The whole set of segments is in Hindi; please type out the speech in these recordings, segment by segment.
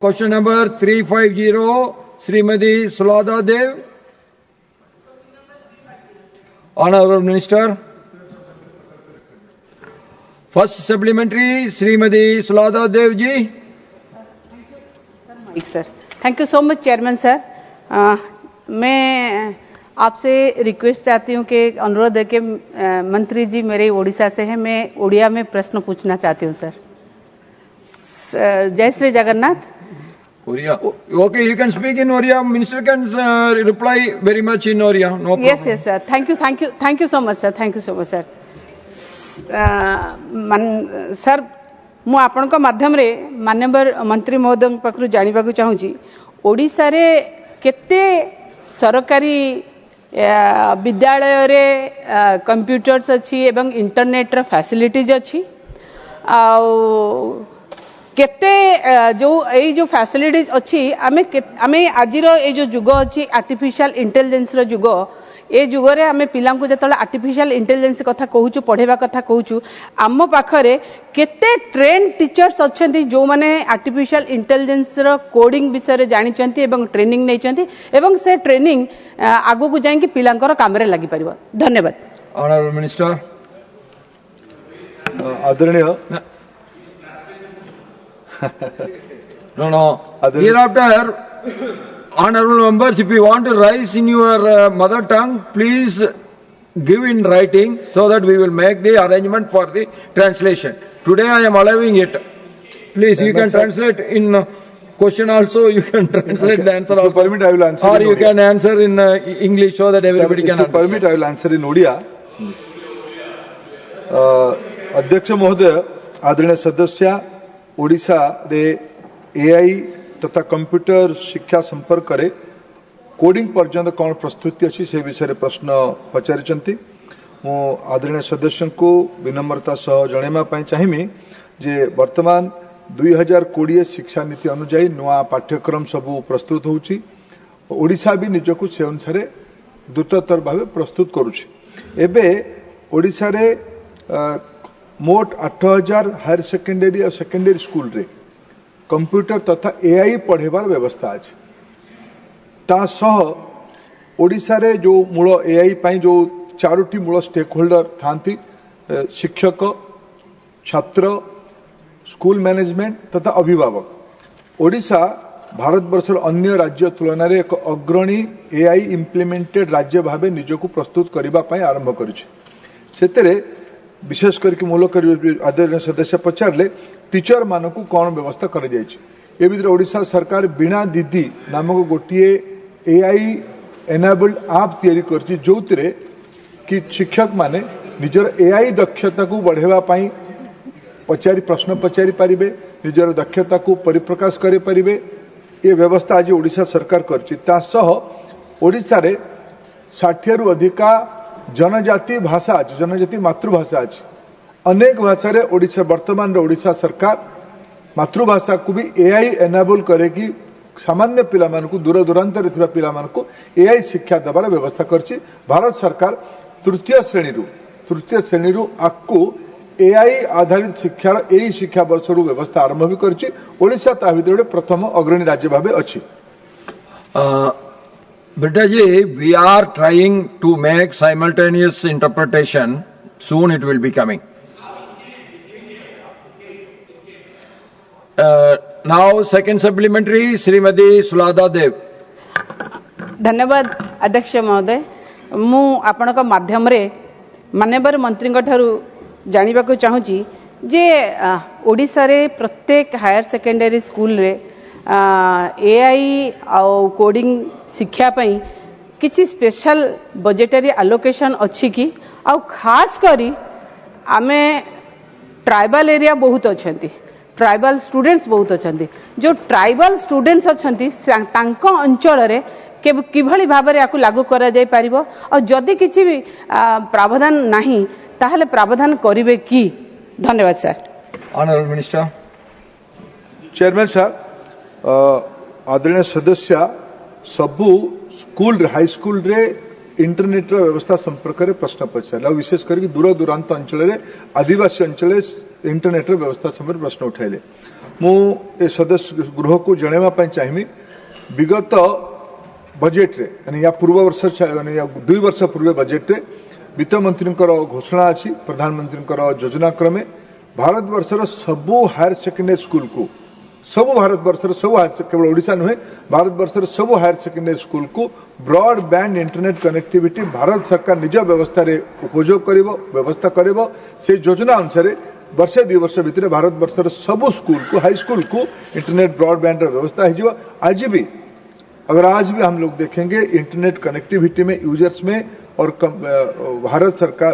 Question number 350, Srimati Sulada Dev. Honorable Minister. First supplementary, Srimati Sulada Dev ji. Sir, thank you so much chairman sir. मैं आपसे रिक्वेस्ट चाहती हूँ कि अनुरोध है कि मंत्री जी मेरे ओडिशा से हैं, मैं ओडिया में प्रश्न पूछना चाहती हूँ सर। जय Shri Jagannath. Oriya. Okay, you can speak in Oriya. Minister can reply very much in Oriya. No problem. Yes, yes, sir. Thank you so much, sir. Thank you so much, sir. Sir मु आपण को माध्यम रे माननीय मंत्री महोदय पाखरु जानिबा को चाहूची ओडिसा रे केते सरकारी विद्यालय रे कंप्यूटर्स अछि एवं इंटरनेट रे फैसिलिटीज अछि आ केते जो फैसिलिटीज अच्छी आमे आज जो जुग अच्छी आर्टिफिशियल इंटेलिजेंस रो जुग ए जुगरे आमे पिला को जतले आर्टिफिशियल इंटेलिजेंस कथा कहूचु पढ़ेबा कथा कहूचु आम पाखरे केते ट्रेन टीचर्स अछंती जो माने आर्टिफिशियल इंटेलिजेंस रो कोडिंग विषय रे जानि चंती एवं ट्रेनिंग नै चंती एवं से ट्रेनिंग आगो को जाई कि पिलांकर काम रे लागि परिबो। धन्यवाद। Honorable Minister. आदरणीय No. Hereafter, honorable members, if you want to rise in your mother tongue, please give in writing so that we will make the arrangement for the translation. Today I am allowing it. Please, you can translate in question also, you can translate the answer also. Permit, I will answer. Or you can answer in English so that everybody can understand. Permit, I will answer in Odia. अध्यक्ष महोदय, आदरणीय सदस्य, ओडिशा रे एआई तथा कंप्यूटर शिक्षा संपर्क रे कोडिंग पर्यंत कौन प्रस्तुति अच्छी से विषय प्रश्न पचारिचंती मो आदरणीय सदस्य को विनम्रता सह जनैमा पई चाहिमी जे वर्तमान 2020 शिक्षा नीति अनुसार नुआ पाठ्यक्रम सब प्रस्तुत होउची ओडिशा भी निजको से अनुसार द्रुततर भाव प्रस्तुत करूची। एबे ओडिशा रे मोट 8000 हायर सेकेंडरी और सेकेंडरी स्कूल रे कंप्यूटर तथा एआई पढ़ेबार व्यवस्था अछि। ता सह ओडिशा रे जो मूल एआई पई जो चारोटी मूल स्टेक होल्डर थांती शिक्षक, छात्र, स्कूल मैनेजमेंट तथा अभिभावक ओडिशा भारतवर्ष अन्य राज्य तुलन में एक अग्रणी एआई इम्प्लीमेंटेड राज्य भाव निजको प्रस्तुत करने आरंभ कर विशेष करके मूलक आदरणीय सदस्य पचारे टीचर मान को कौन व्यवस्था कर ओडिशा सरकार बीणा दीदी नामक गोटे एआई एनेबल्ड आप तैयारी करछि जो कि शिक्षक माने निजर एआई दक्षता को बढ़ेवा पाई प्रश्न पचारि पारिबे निजर दक्षता को परिप्रकाश करि पारिबे ये व्यवस्था आज ओडिशा सरकार करछि। ता सह ओडिशा रे 60 रु अधिका जनजाति भाषा अछि, जनजाति मातृभाषा अछि। अनेक भाषा रे ओडिशा वर्तमान रे ओडिशा सरकार मातृभाषा को भी एआई एनेबल करेगी सामान्य पिला मान को दूर दूरांत रे थिबा पिला मान को एआई शिक्षा देबार व्यवस्था करछि। भारत सरकार तृतीय श्रेणी रु आकु एआई आधारित शिक्षार एई शिक्षा वर्ष रु व्यवस्था आरंभ भी करछि। ओडिशा ता भितर प्रथम अग्रणी राज्य भाबे अछि। Betaji, we are trying to make simultaneous interpretation. Soon it will be coming. Now, second supplementary, Srimati Sulada Dev. धन्यवाद अध्यक्ष महोदय। मु आपनका माध्यम रे माननीय मंत्री ठारू जानिबा को चाहूची जे ओडिशा रे प्रत्येक हायर सेकेंडरी स्कूल रे एआई और कोडिंग शिक्षा पई किछि स्पेशल बजेटरी एलोकेशन अछि कि आ खास करी आमे ट्राइबल एरिया बहुत अछंती, ट्राइबल स्टूडेंट्स बहुत अछंती। जो ट्राइबल स्टूडेंट्स अछंती तांको अंचल रे किभली भाव में याकू लागू करा जाय परिबो और जदि किछि भी प्रावधान नहीं ताहले प्रावधान करिवे की। धन्यवाद sir. Honourable minister. Chairman sir, आदरणीय सदस्य सबू स्कूल हाई स्कूल रे इंटरनेट व्यवस्था संपर्क में प्रश्न पचारे विशेष करके दूर दूरांत अंचल आदिवासी अंचल इंटरनेट व्यवस्था समय प्रश्न उठाइले मु ए सदस्य गृह को जनवा चाहिए विगत बजेट रे यानी या पूर्व वर्ष या 2 वर्ष पूर्व बजेट रे वित्त मंत्री घोषणा अच्छी प्रधानमंत्री योजना क्रमे भारत वर्षर सबू हायर सेकेंडरी स्कूल को सब भारत वर्षर सब केवल ओडिशा नुहे भारत वर्षर सब हायर सेकेंडरी स्कूल को ब्रॉडबैंड इंटरनेट कनेक्टिविटी भारत सरकार निज व्यवस्था रे उपयोग करिवो व्यवस्था करिवो से योजना अनुसार वर्षे 2 वर्ष भितर भारत वर्षर सब स्कूल को हाई स्कूल को इंटरनेट ब्रॉडबैंड व्यवस्था हो आज भी अगर आज भी हम लोग देखेंगे इंटरनेट कनेक्टिविटी में यूजर्स में और भारत सरकार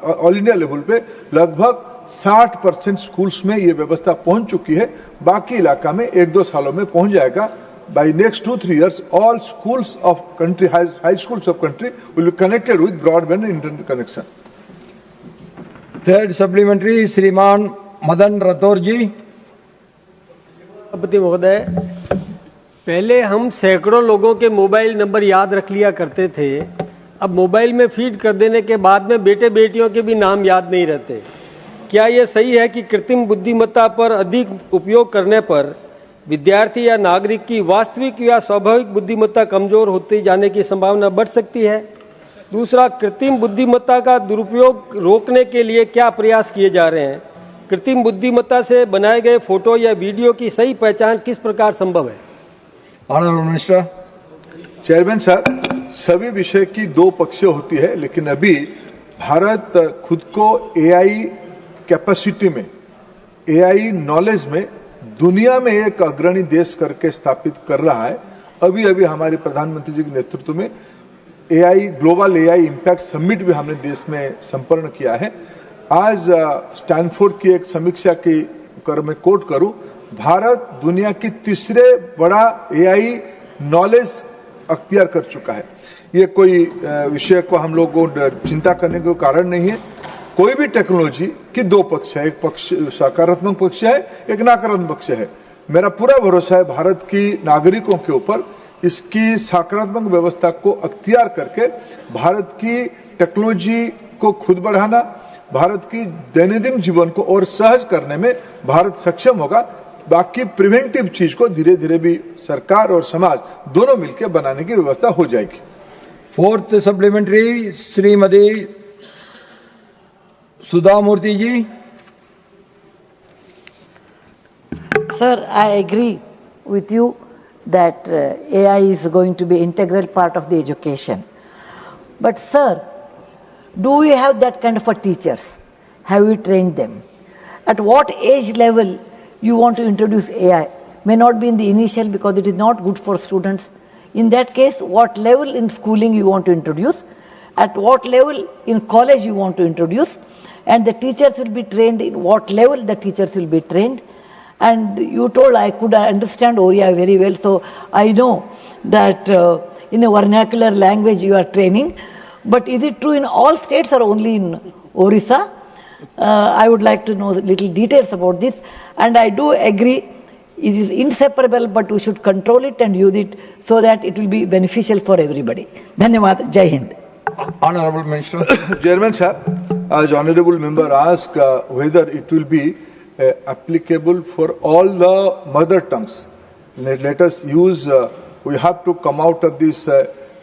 ऑल इंडिया लेवल पे लगभग 60% स्कूल्स में ये व्यवस्था पहुंच चुकी है। बाकी इलाका में 1-2 सालों में पहुंच जाएगा। By next 2-3 years all schools of country high schools of country will be connected with broadband internet connection. Third supplementary, श्रीमान मदन राठौर जी। सभापति महोदय, पहले हम सैकड़ों लोगों के मोबाइल नंबर याद रख लिया करते थे। अब मोबाइल में फीड कर देने के बाद में बेटे बेटियों के भी नाम याद नहीं रहते। क्या यह सही है कि कृत्रिम बुद्धिमत्ता पर अधिक उपयोग करने पर विद्यार्थी या नागरिक की वास्तविक या स्वाभाविक बुद्धिमत्ता कमजोर होते जाने की संभावना बढ़ सकती है? दूसरा, कृत्रिम बुद्धिमत्ता का दुरुपयोग रोकने के लिए क्या प्रयास किए जा रहे हैं? कृत्रिम बुद्धिमत्ता से बनाए गए फोटो या वीडियो की सही पहचान किस प्रकार संभव है? Honourable minister. चेयरमैन सर, सभी विषय की 2 पक्ष होती है, लेकिन अभी भारत खुद को एआई कैपेसिटी में एआई नॉलेज में दुनिया में एक अग्रणी देश करके स्थापित कर रहा है। अभी अभी हमारे प्रधानमंत्री जी के नेतृत्व में AI global AI impact summit भी हमने देश में संपन्न किया है। आज स्टैनफोर्ड की एक समीक्षा की मैं कोट करूं, भारत दुनिया की तीसरे बड़ा एआई नॉलेज अख्तियार कर चुका है। ये कोई विषय को हम लोग को चिंता करने का कारण नहीं है। कोई भी टेक्नोलॉजी की 2 पक्ष है, एक पक्ष सकारात्मक पक्ष है, एक नकारात्मक पक्ष है। मेरा पूरा भरोसा है भारत की नागरिकों के ऊपर इसकी सकारात्मक व्यवस्था को अख्तियार करके भारत की टेक्नोलॉजी को खुद बढ़ाना, भारत की दैनंदिन जीवन को और सहज करने में भारत सक्षम होगा। बाकी प्रिवेंटिव चीज को धीरे धीरे भी सरकार और समाज दोनों मिलकर बनाने की व्यवस्था हो जाएगी। Fourth supplementary, Shrimati Sudha Murthy ji. Sir, I agree with you that AI is going to be integral part of the education. But sir, do we have that kind of a teachers? Have we trained them? At what age level you want to introduce AI? May not be in the initial because it is not good for students. In that case, what level in schooling you want to introduce? At what level in college you want to introduce? And the teachers will be trained in what level the teachers will be trained. And you told I could understand Oriya very well, so I know that in a vernacular language you are training. But is it true in all states or only in Orissa? I would like to know little details about this. And I do agree it is inseparable, but we should control it and use it so that it will be beneficial for everybody. Dhanyawad. Jai Hind. Honorable Minister. Chairman sir, as honorable member asked whether it will be applicable for all the mother tongues. Let us use, we have to come out of this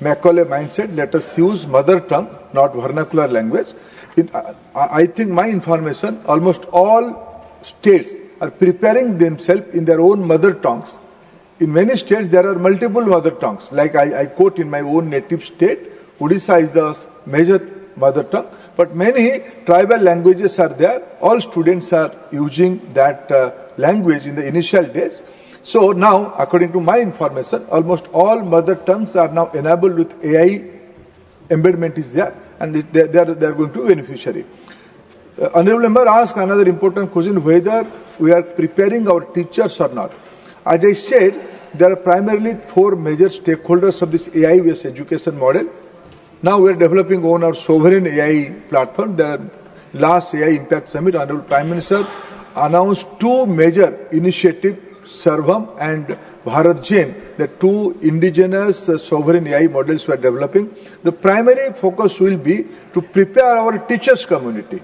Macaulay mindset. Let us use mother tongue, not vernacular language. I think my information, almost all states are preparing themselves in their own mother tongues. In many states, there are multiple mother tongues. Like I quote in my own native state, Odisha is the major mother tongue, but many tribal languages are there. All students are using that language in the initial days. So now, according to my information, almost all mother tongues are now enabled with AI embedment is there, and they are going to be beneficiary. Honorable member asked another important question, whether we are preparing our teachers or not. As I said, there are primarily 4 major stakeholders of this AI-based education model. Now we are developing on our sovereign AI platform. The last AI Impact Summit, Honorable Prime Minister announced 2 major initiatives, Sarvam and Bharat Jain, the 2 indigenous sovereign AI models we are developing. The primary focus will be to prepare our teachers community.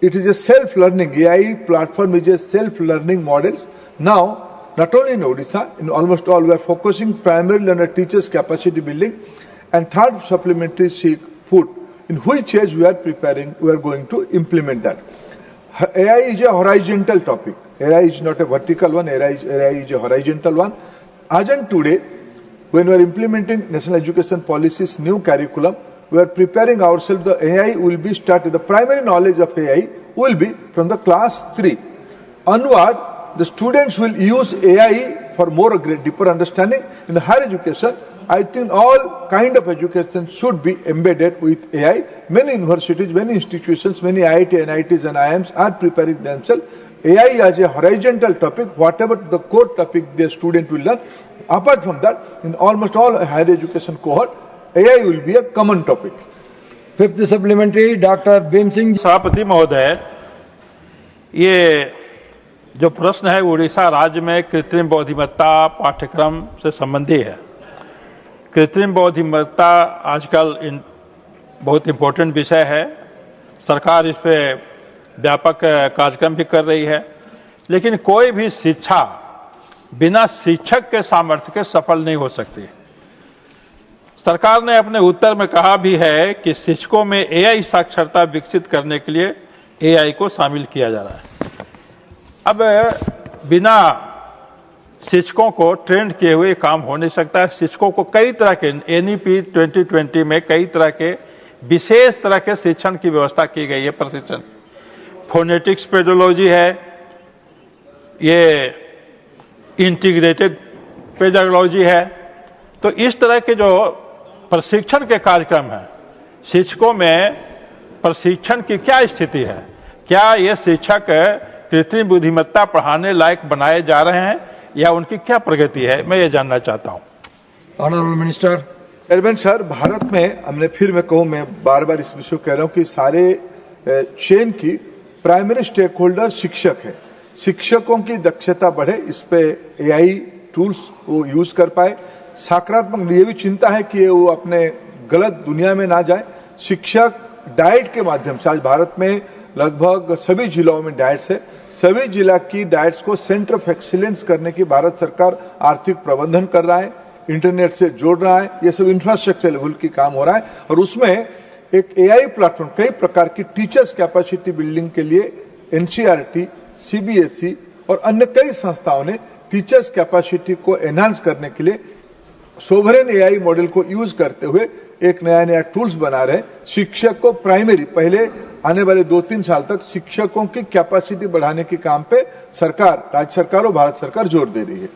it is a self-learning. AI platform is a self-learning models. Now, not only in Odisha, in almost all, we are focusing primarily on a teacher's capacity building. And third supplementary food, in which age we are preparing, we are going to implement that. AI is a horizontal topic. AI is not a vertical one. AI is a horizontal one. As and today, when we are implementing National Education Policy's new curriculum, we are preparing ourselves. The AI will be started. The primary knowledge of AI will be from the class 3 onward. The students will use AI for more deeper understanding. In the higher education, I think all kind of education should be embedded with AI. Many universities, many institutions, many IIT, NITs and IIMs are preparing themselves. AI as a horizontal topic, whatever the core topic the student will learn. Apart from that, in almost all higher education cohort, AI will be a common topic. Fifth supplementary, Dr. Bhim Singh. सभापति महोदय, ये जो प्रश्न है उड़ीसा राज्य में कृत्रिम बुद्धिमत्ता पाठ्यक्रम से संबंधी है। कृत्रिम बुद्धिमत्ता आजकल बहुत इम्पोर्टेंट विषय है। सरकार इस पे व्यापक कार्यक्रम भी कर रही है, लेकिन कोई भी शिक्षा बिना शिक्षक के सामर्थ्य के सफल नहीं हो सकती। सरकार ने अपने उत्तर में कहा भी है कि शिक्षकों में एआई साक्षरता विकसित करने के लिए एआई को शामिल किया जा रहा है। अब बिना शिक्षकों को ट्रेंड किए हुए काम हो नहीं सकता है। शिक्षकों को कई तरह के एनईपी 2020 में कई तरह के विशेष तरह के शिक्षण की व्यवस्था की गई है। प्रशिक्षण फोनेटिक्स पेडोलॉजी है, ये इंटीग्रेटेड पेडागोलॉजी है। तो इस तरह के जो प्रशिक्षण के कार्यक्रम हैं, शिक्षकों में प्रशिक्षण की क्या स्थिति है, क्या ये शिक्षक कृत्रिम बुद्धिमत्ता पढ़ाने लायक बनाए जा रहे हैं या उनकी क्या प्रगति है, मैं ये जानना चाहता हूं। Honorable Minister. Chairman sir, Bharat में हमने फिर मैं कहूं, मैं बार बार इस विषय कह रहा हूं कि सारे चेन की प्राइमरी स्टेक होल्डर शिक्षक है। शिक्षकों की दक्षता बढ़े, इस पे एआई टूल्स वो यूज कर पाए। सकारात्मक ये भी चिंता है कि वो अपने गलत दुनिया में ना जाए। शिक्षक डाइट के माध्यम से, आज भारत में लगभग सभी जिलों में डाइट्स है, सभी जिला की डाइट्स को सेंटर ऑफ एक्सीलेंस करने की भारत सरकार आर्थिक प्रबंधन कर रहा है, इंटरनेट से जोड़ रहा है। ये सब इंफ्रास्ट्रक्चर लेवल की काम हो रहा है और उसमें एक एआई प्लेटफॉर्म, कई प्रकार की टीचर्स कैपेसिटी बिल्डिंग के लिए एनसीईआरटी, सीबीएसई और अन्य कई संस्थाओं ने टीचर्स कैपेसिटी को एनहांस करने के लिए सोवरेन एआई मॉडल को यूज करते हुए एक नया टूल्स बना रहे। शिक्षक को प्राइमरी, पहले आने वाले 2-3 साल तक शिक्षकों की कैपेसिटी बढ़ाने के काम पे सरकार, राज्य सरकार और भारत सरकार जोर दे रही है।